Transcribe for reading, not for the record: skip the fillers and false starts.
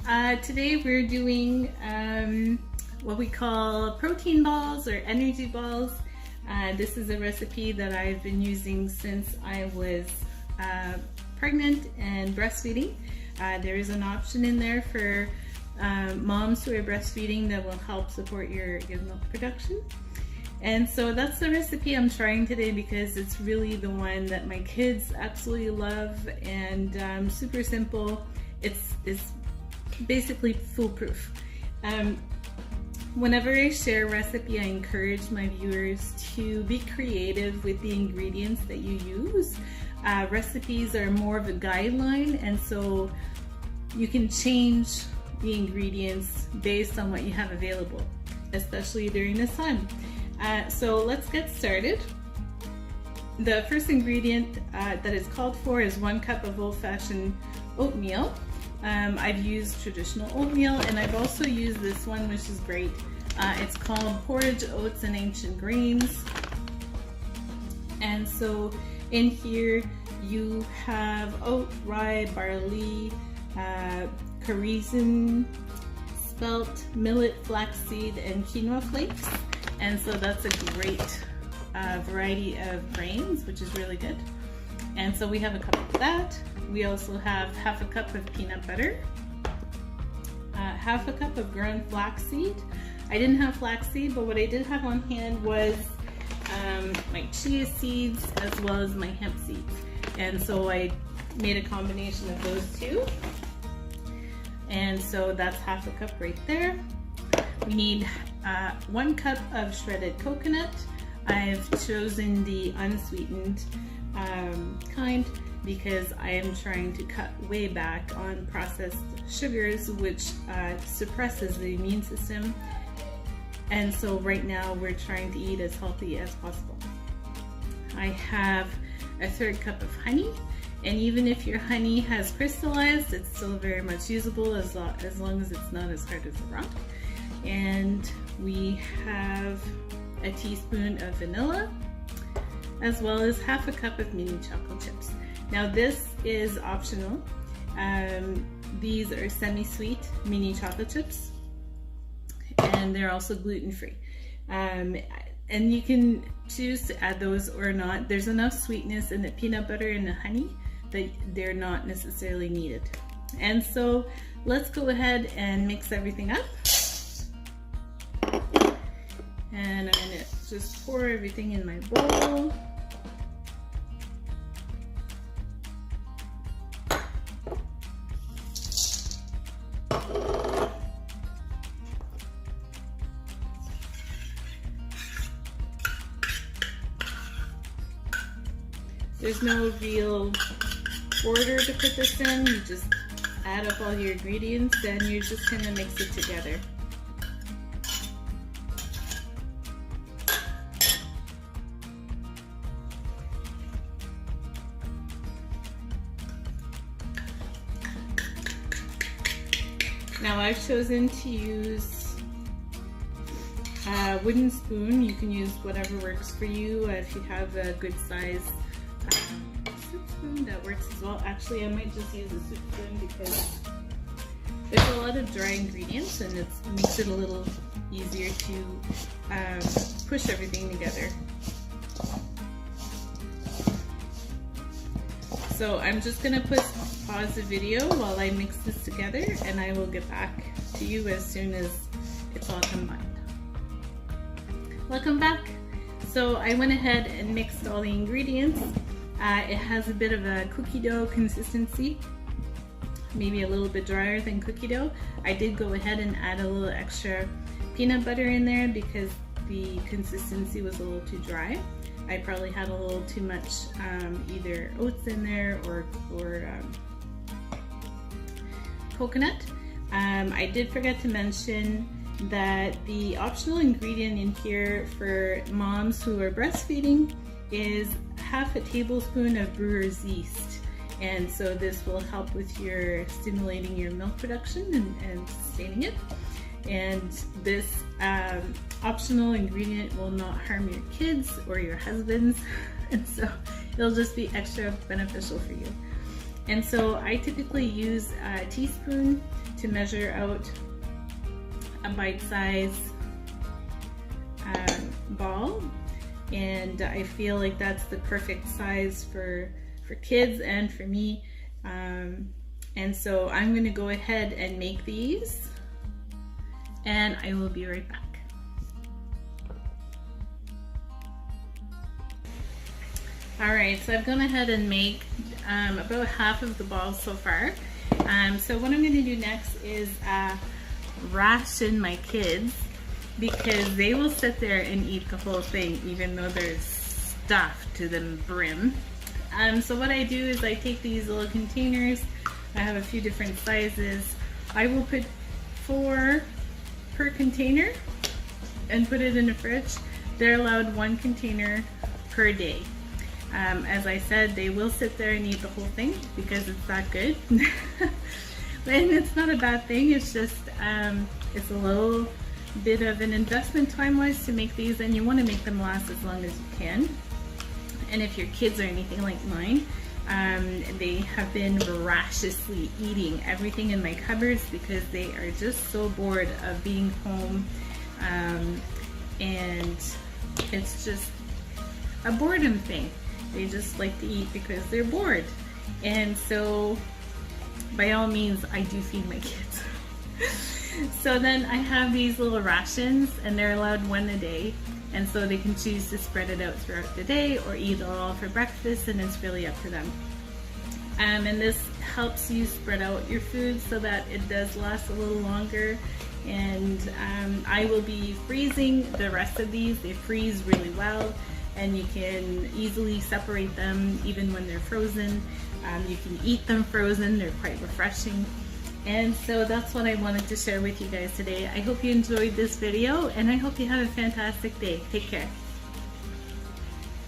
Today we're doing what we call protein balls or energy balls. This is a recipe that I've been using since I was pregnant and breastfeeding. There is an option in there for moms who are breastfeeding that will help support your milk production. And so that's the recipe I'm trying today because it's really the one that my kids absolutely love, and super simple. It's basically foolproof. Whenever I share a recipe, I encourage my viewers to be creative with the ingredients that you use. Recipes are more of a guideline, and so you can change the ingredients based on what you have available, especially during this time. So let's get started. The first ingredient that is called for is 1 cup of old-fashioned oatmeal. I've used traditional oatmeal, and I've also used this one, which is great. It's called Porridge Oats and Ancient Grains. And so in here you have oat, rye, barley, carraisin, spelt, millet, flaxseed, and quinoa flakes. And so that's a great variety of grains, which is really good. And so we have a cup of that. We also have half a cup of peanut butter, half a cup of ground flaxseed. I didn't have flaxseed, but what I did have on hand was my chia seeds as well as my hemp seeds. And so I made a combination of those two. And so that's half a cup right there. We need 1 cup of shredded coconut. I've chosen the unsweetened kind because I am trying to cut way back on processed sugars, which suppresses the immune system. And so right now we're trying to eat as healthy as possible. I have a 1/3 cup of honey, and even if your honey has crystallized, it's still very much usable as long as it's not as hard as a rock. And we have a teaspoon of vanilla, as well as half a cup of mini chocolate chips. Now this is optional. These are semi-sweet mini chocolate chips, and they're also gluten-free. And you can choose to add those or not. There's enough sweetness in the peanut butter and the honey that they're not necessarily needed. And so let's go ahead and mix everything up. And I'm gonna just pour everything in my bowl. There's no real order to put this in. You just add up all your ingredients and you're just gonna mix it together. Now I've chosen to use a wooden spoon. You can use whatever works for you. If you have a good size soup spoon, that works as well. Actually, I might just use a soup spoon because there's a lot of dry ingredients and it makes it a little easier to push everything together. So I'm just gonna pause the video while I mix this together, and I will get back to you as soon as it's all combined. Welcome back. So I went ahead and mixed all the ingredients. It has a bit of a cookie dough consistency, maybe a little bit drier than cookie dough. I did go ahead and add a little extra peanut butter in there because the consistency was a little too dry. I probably had a little too much either oats in there or coconut. I did forget to mention that the optional ingredient in here for moms who are breastfeeding is half a tablespoon of brewer's yeast. And so this will help with your stimulating your milk production and sustaining it. And this optional ingredient will not harm your kids or your husbands, and so it'll just be extra beneficial for you. And so I typically use a teaspoon to measure out a bite-size ball, and I feel like that's the perfect size for kids and for me. And so I'm going to go ahead and make these, and I will be right back. Alright, so I've gone ahead and make about half of the balls so far. So what I'm going to do next is ration my kids, because they will sit there and eat the whole thing even though there's stuff to the brim. So what I do is I take these little containers. I have a few different sizes. I will put 4 per container and put it in the fridge. They're allowed 1 container per day. As I said, they will sit there and eat the whole thing because it's that good. And it's not a bad thing, it's just it's a little bit of an investment time-wise to make these, and you want to make them last as long as you can. And if your kids are anything like mine, they have been voraciously eating everything in my cupboards because they are just so bored of being home, and it's just a boredom thing. They just like to eat because they're bored. And so by all means, I do feed my kids. So then I have these little rations, and they're allowed 1 a day, and so they can choose to spread it out throughout the day or eat it all for breakfast, and it's really up to them. And this helps you spread out your food so that it does last a little longer. And I will be freezing the rest of these. They freeze really well, and you can easily separate them even when they're frozen. You can eat them frozen, they're quite refreshing. And so that's what I wanted to share with you guys today. I hope you enjoyed this video, and I hope you have a fantastic day. Take care.